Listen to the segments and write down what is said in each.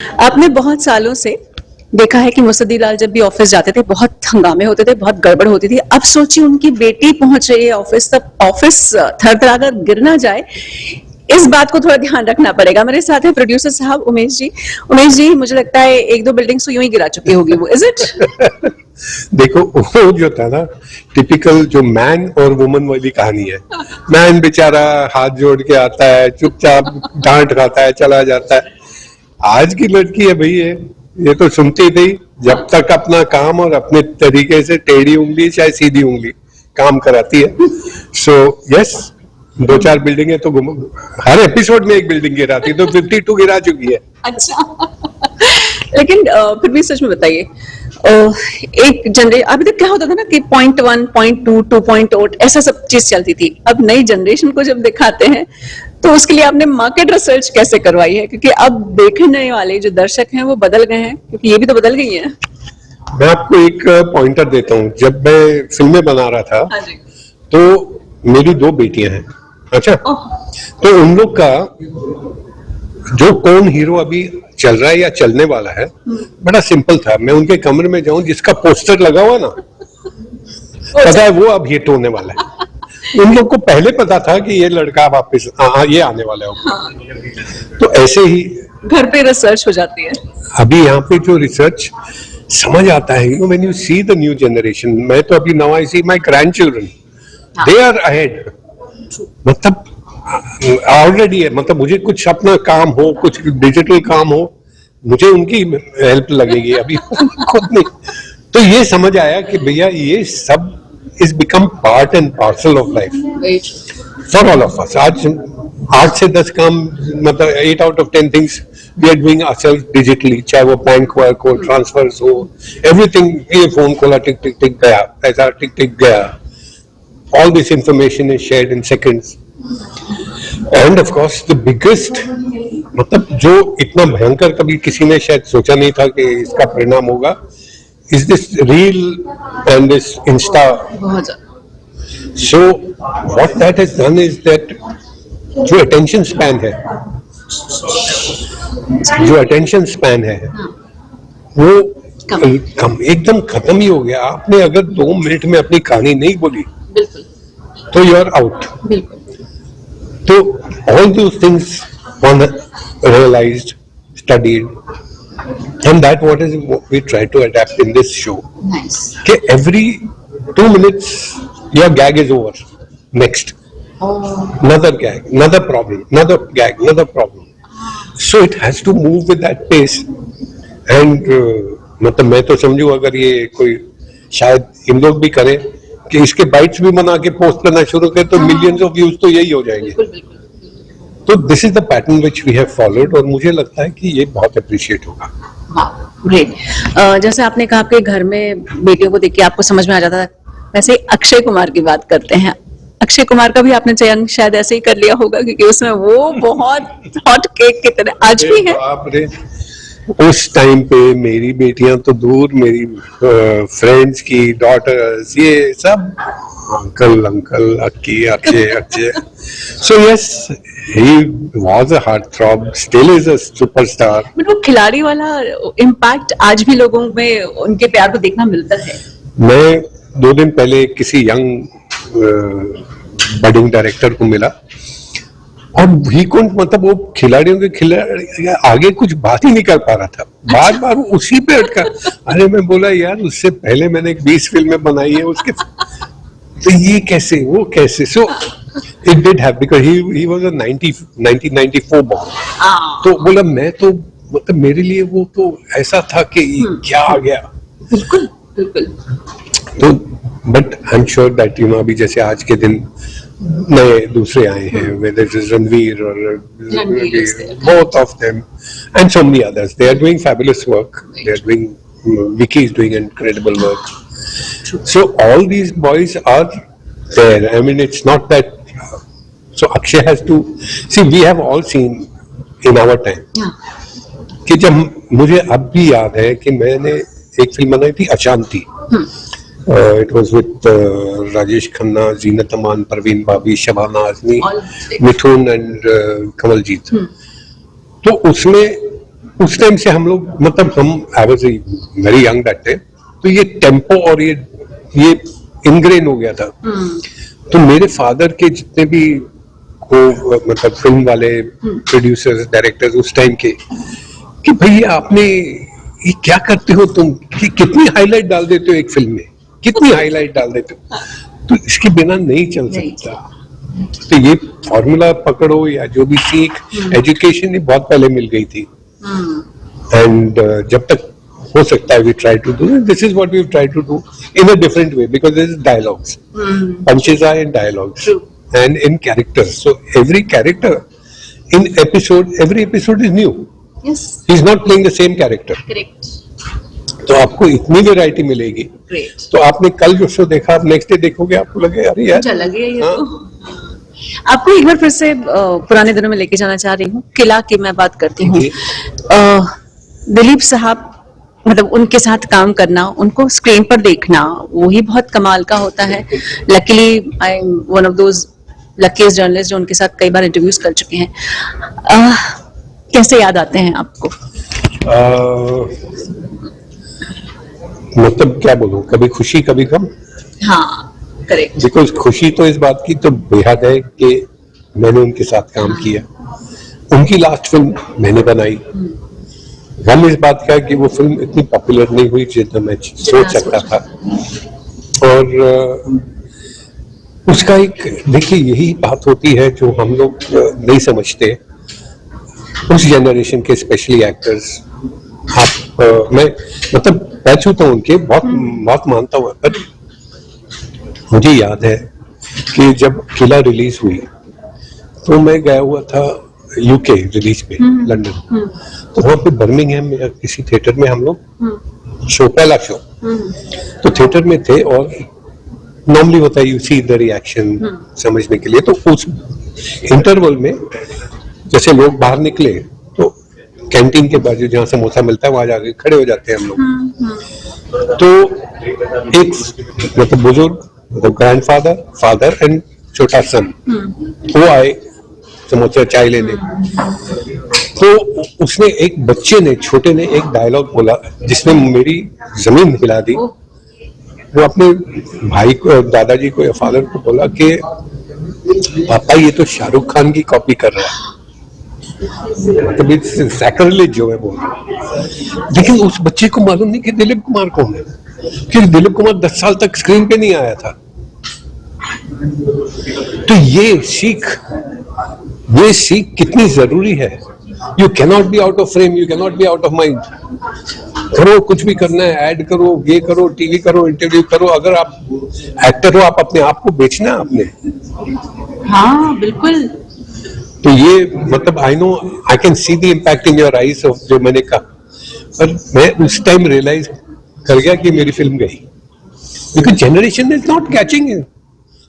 आपने बहुत सालों से देखा है कि मुसद्दी लाल जब भी ऑफिस जाते थे बहुत हंगामे होते थे, बहुत गड़बड़ होती थी। अब सोचिए उनकी बेटी पहुंच रही है ऑफिस, तब ऑफिस थरथराकर गिर ना जाए, इस बात को थोड़ा ध्यान रखना पड़ेगा। मेरे साथ है प्रोड्यूसर साहब उमेश जी। उमेश जी, मुझे लगता है एक दो बिल्डिंग्स तो यूं ही गिरा चुकी होगी वो, इज इट? देखो, वो जो था ना, टिपिकल जो मैन और वुमन वाली कहानी है। मैन बेचारा हाथ जोड़ के आता है, चुपचाप डांट खाता है, चला जाता है। आज की लड़की है भाई, ये तो सुनती थी जब तक अपना काम और अपने तरीके से टेढ़ी उंगली चाहे सीधी उंगली काम कराती है। सो यस, 2-4 बिल्डिंगें तो हर एपिसोड में एक बिल्डिंग गिराती, तो 52 गिरा चुकी है। अच्छा। लेकिन फिर भी सच में बताइए, एक जनरेशन अभी तक क्या होता था ना कि 0.1, 0.2, 2.8 ऐसा सब चीज चलती थी। अब नई जनरेशन को जब दिखाते हैं तो उसके लिए आपने मार्केट रिसर्च कैसे करवाई है? क्योंकि अब देखने वाले जो दर्शक हैं वो बदल गए हैं, क्योंकि ये भी तो बदल गई है। मैं आपको एक पॉइंटर देता हूँ। जब मैं फिल्में बना रहा था, हाँ जी। तो मेरी 2 बेटियां हैं। अच्छा, तो उन लोग का जो कौन हीरो अभी चल रहा है या चलने वाला है, बड़ा सिंपल था। मैं उनके कमरे में जाऊं, जिसका पोस्टर लगा हुआ ना, पता है वो अब हिट होने वाला है। उन लोग को पहले पता था कि ये लड़का वापस ये आने वाला है। तो ऐसे ही घर पे रिसर्च हो जाती है। अभी यहाँ पे जो रिसर्च समझ आता है, you know, when you see the new generation. मैं तो अभी now I see my grandchildren, they are ahead. मतलब ऑलरेडी है, मतलब मुझे कुछ अपना काम हो, कुछ डिजिटल काम हो, मुझे उनकी हेल्प लगेगी अभी खुद नहीं। तो ये समझ आया कि भैया ये सब is become part and parcel of life for all of us. आज 8 से 10 काम, मतलब 8 out of 10 things we are doing ourselves digitally. चाहे वो बैंक वर्क हो, ट्रांसफर्स हो, एवरीथिंग। ये फोन खोला, टिक टिक टिक गया, पैसा टिक टिक गया। All this information is shared in seconds. And of course the biggest, मतलब जो इतना भयंकर कभी किसी ने शायद सोचा नहीं था कि इसका परिणाम होगा, is this reel and this Insta. So what that has done is that जो attention span है, वो एकदम खत्म ही हो गया। आपने अगर 2 मिनट में अपनी कहानी नहीं बोली तो यू आर आउट। तो all those things one realized, studied, and that what is we try to adapt in this show. कि every 2 minutes your gag is over, next another gag, another problem, another gag, another problem. So it has to move with that pace. And मतलब मैं तो समझू अगर ये कोई शायद इन लोग भी करें कि इसके बाइट्स भी बना के पोस्ट करना शुरू करें, तो मिलियंस ऑफ व्यूज तो यही हो जाएंगे। तो this is the pattern which we have followed, और मुझे लगता है कि ये बहुत अप्रिशिएट होगा। ग्रेट। जैसे आपने कहा आपके घर में बेटियों को देख के आपको समझ में आ जाता था, वैसे अक्षय कुमार की बात करते हैं। अक्षय कुमार का भी आपने चयन शायद ऐसे ही कर लिया होगा, क्योंकि उसमें वो बहुत हॉट केक की तरह आज भी है। उस टाइम पे मेरी बेटियां तो दूर, मेरी फ्रेंड्स की डॉटर्स, ये सब uncle uncle, Akki, Akshay. So yes, he was a heartthrob, still is a superstar. But वो खिलाड़ी वाला इम्पैक्ट आज भी लोगों में उनके प्यार को देखना मिलता है। मैं 2 दिन पहले किसी यंग बडिंग डायरेक्टर को मिला, और भी कौन, मतलब वो खिलाड़ियों के आगे कुछ बात ही नहीं कर पा रहा था। बार बार उसी पे अटका। अरे मैं बोला यार, उससे पहले मैंने 20 फिल्में बनाई है उसके, तो ये कैसे, वो कैसे। So it did have, because he was a 1994 born. तो बोला मैं तो, मतलब मेरे लिए वो तो ऐसा था कि क्या आ गया। बिल्कुल बिल्कुल। तो but I am sure that, you know, अभी जैसे आज के दिन नए दूसरे आए हैं, whether it is रणवीर और both of them and so many others, they are doing fabulous work. They are doing, Vicky is doing incredible work. So all these boys are there. I mean, it's not that. So Akshay has to see. We have all seen in our time. कि जब मुझे अब भी याद है कि मैंने एक फिल्म बनाई थी अशांति। It was with Rajesh Khanna, Zeenat Aman, Parveen Babi, Shabana Azmi, Mithun and Kamaljeet. तो उसमें उस टाइम से हम लोग मतलब हम I was very young that time, तो ये टेम्पो और ये इनग्रेन हो गया था। तो मेरे फादर के जितने भी को मतलब फिल्म वाले प्रोड्यूसर्स डायरेक्टर्स उस टाइम के, कि भैया आपने ये क्या करते हो तुम, कि कितनी हाईलाइट डाल देते हो एक फिल्म में, कितनी हाईलाइट डाल देते हो, तो इसके बिना नहीं चल सकता। तो ये फॉर्मूला पकड़ो या जो भी सीख, एजुकेशन ही बहुत पहले मिल गई थी। एंड जब तक हो सकता है we try to do, this is what we try to do in a different way, because this is dialogues, punches are in dialogues and in characters. So every character in episode, every episode is new. Yes. He's not playing the same character. Correct. तो आपको इतनी variety मिलेगी। Great. तो आपने कल जो show देखा, आप नेक्स्ट डे देखोगे आपको लगेगा अरे यार अच्छा लगे ये हाँ। तो। आपको एक बार फिर से पुराने दिनों में लेके जाना चाह रही हूँ, किला की मैं बात करती हूँ। जी। दिलीप साहब, मतलब उनके साथ काम करना, उनको स्क्रीन पर देखना, वो ही बहुत कमाल का होता है। Luckily I am one of those luckiest journalist जो उनके साथ कई बार इंटरव्यूज कर चुके हैं। कैसे याद आते हैं आपको? मतलब क्या बोलूं, कभी खुशी कभी गम। हाँ, करेक्ट। बिकॉज खुशी तो इस बात की तो बेहद है कि मैंने उनके साथ काम किया, उनकी लास्ट फिल्म मैंने बनाई। गम इस बात का है कि वो फिल्म इतनी पॉपुलर नहीं हुई जितना मैं सोच सकता था। और उसका एक देखिए यही बात होती है जो हम लोग नहीं समझते उस जनरेशन के, स्पेशली एक्टर्स। आप मैं मतलब पैच होता हूँ उनके, बहुत मानता हूँ, पर मुझे याद है कि जब किला रिलीज हुई तो मैं गया हुआ था यूके रिलीज पे, लंदन। तो वहां पे बर्मिंघम में किसी थिएटर में हम लोग शो, पहला शो, तो थिएटर में थे और नॉर्मली होता है यू सी द रिएक्शन समझने के लिए। तो उस इंटरवल में जैसे लोग बाहर निकले तो कैंटीन के बाजू जहाँ समोसा मिलता है वहां जाके खड़े हो जाते हैं हम लोग। तो एक मतलब बुजुर्ग, मतलब ग्रैंडफादर, फादर एंड छोटा सन, वो आए समोसा चाय लेने। तो उसने एक बच्चे ने, छोटे ने एक डायलॉग बोला जिसने मेरी जमीन हिला दी। वो अपने भाई को, दादाजी को या फादर को बोला कि पापा ये तो शाहरुख खान की कॉपी कर रहा है। मतलब सैक्रिलेज जो है वो। लेकिन उस बच्चे को मालूम नहीं कि दिलीप कुमार कौन है, क्योंकि दिलीप कुमार 10 साल तक स्क्रीन पे नहीं आया था। तो ये सीख कितनी जरूरी है। You cannot be out of frame, you cannot be out of mind. करो, कुछ भी करना है, ऐड करो, ये करो, टीवी करो, इंटरव्यू करो। अगर आप एक्टर हो, आप अपने आप को बेचना है आपने। हाँ बिल्कुल। तो ये मतलब I know, I can see the impact in your eyes of जो मैंने कहा। पर मैं उस टाइम रियलाइज कर गया कि मेरी फिल्म गई, because generation is not catching it.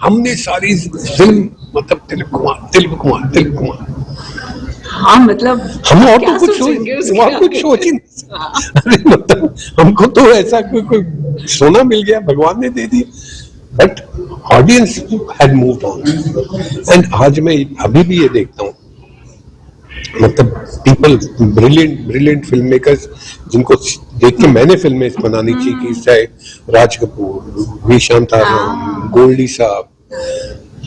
हमने सारी फिल्म मतलब दिलीप कुमार। हाँ मतलब हम और क्या तो कुछ सोचेंगे उसके और कुछ आगे? सोच ही नहीं। अरे मतलब हमको तो ऐसा कोई सोना मिल गया, भगवान ने दे दिया। But audience had moved on. And आज मैं अभी भी ये देखता हूँ, मतलब पीपल, ब्रिलियंट फिल्म मेकर्स जिनको देख के मैंने फिल्में बनानी चाहिए, चाहे राज कपूर, वी शांताराम, गोल्डी साहब,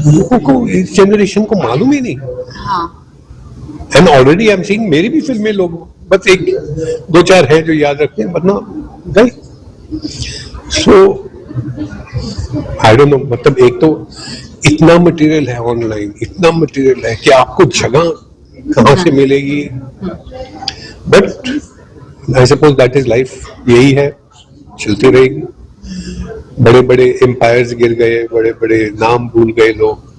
लोगों को इस जनरेशन को मालूम ही नहीं। And already I am seeing मेरी भी फिल्में लोग बस एक दो चार है जो याद रखते हैं, वरना गई। सो आई डोंट नो, मतलब एक तो इतना मटेरियल है ऑनलाइन, इतना मटेरियल है कि आपको जगह कहाँ से मिलेगी। But I suppose that is life, यही है, चलती रहेगी। बड़े बड़े एम्पायर्स गिर गए, बड़े बड़े नाम भूल गए लोग।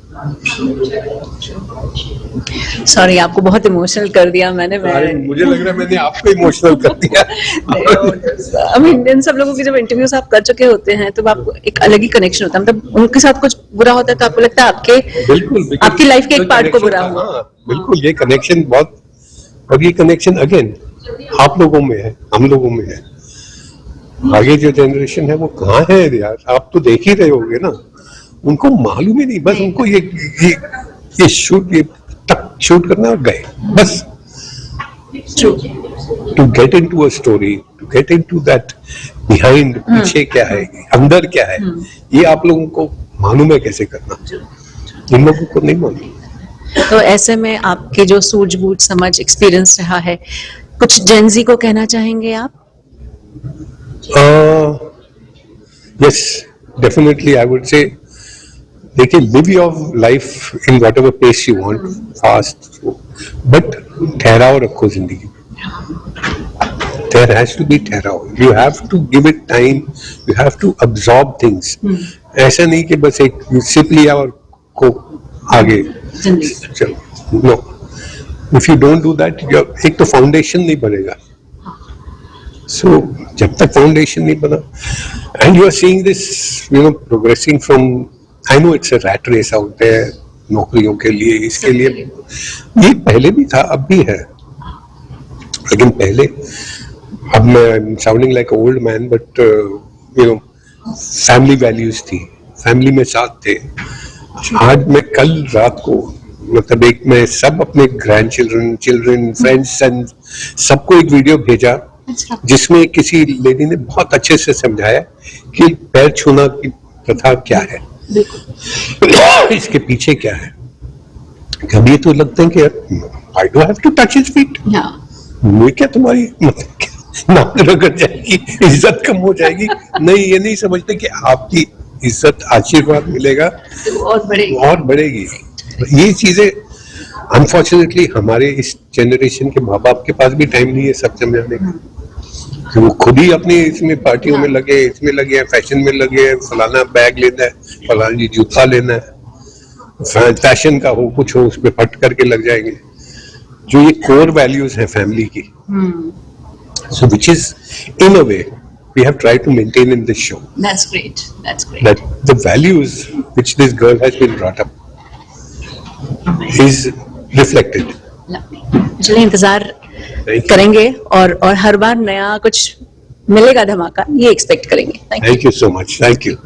सॉरी, आपको बहुत इमोशनल कर दिया मैंने। मुझे लग रहा है मैंने आपको इमोशनल कर दिया। आई मीन इन सब लोगों की जब इंटरव्यूज आप कर चुके होते हैं तो आपको एक अलग ही कनेक्शन होता है। मतलब उनके साथ कुछ बुरा होता है तो आपको लगता है बिल्कुल आपकी लाइफ के एक पार्ट को बुरा हुआ। हाँ, बिल्कुल ये कनेक्शन बहुत, और ये कनेक्शन अगेन आप लोगों में है, हम लोगों में है। आगे जो जनरेशन है वो कहाँ है यार, आप तो देख ही रहे होगे ना, उनको मालूम ही नहीं। बस उनको ये शूट करना और गए बस। True. to get into a story, to get into that behind, पीछे क्या है, अंदर क्या है, ये आप लोगों को मालूम है कैसे करना, इन लोगों को नहीं मालूम। तो ऐसे में आपके जो सूझबूझ समझ एक्सपीरियंस रहा है, कुछ जेनजी को कहना चाहेंगे आप? Yes, definitely I would say, देखिए live your life in whatever pace you want, fast, slow, but ठहराव रखो जिंदगी में। There has to be ठहराव. You have to give it time. You have to absorb things. ऐसा नहीं कि बस एक सिप लिया और को आगे चलो। No. If you don't do that, एक तो फाउंडेशन नहीं बनेगा। So जब तक फाउंडेशन नहीं बना, and you are seeing this, progressing from, I know it's a rat race out there, नौकरियों के लिए, इसके लिए, ये पहले भी था, अब भी है, लेकिन पहले, अब मैं sounding like old man, but family values थी, फैमिली में साथ थे। आज मैं कल रात को, मतलब एक मैं सब अपने ग्रैंड चिल्ड्रन फ्रेंड्स एंड सबको एक वीडियो भेजा, जिसमें किसी लेडी ने बहुत अच्छे से समझाया कि पैर छूना की प्रथा क्या है, इसके पीछे क्या है। कभी तो लगता है कि I don't have to touch his feet, मुझे क्या तुम्हारी नाक रगड़ जाएगी, इज्जत कम हो जाएगी। नहीं, ये नहीं समझते कि आपकी इज्जत, आशीर्वाद मिलेगा और बढ़ेगी। ये चीजें अनफॉर्चुनेटली हमारे इस जनरेशन के माँ बाप के पास भी टाइम नहीं है सब समझाने का, कि वो खुद ही अपनी इसमें पार्टियों में लगे, इसमें लगे हैं, फैशन में लगे हैं, फलाना बैग लेना है, फलानी जूता लेना है, फैशन का हो कुछ हो, उसमें फट करके लग जाएंगे। जो ये कोर वैल्यूज है फैमिली की, so which is in a way we have tried to maintain in this show. That's great. That the values which this girl has been brought up is reflected. चलिए इंतजार करेंगे और हर बार नया कुछ मिलेगा धमाका, ये एक्सपेक्ट करेंगे। Thank you so much. Thank you.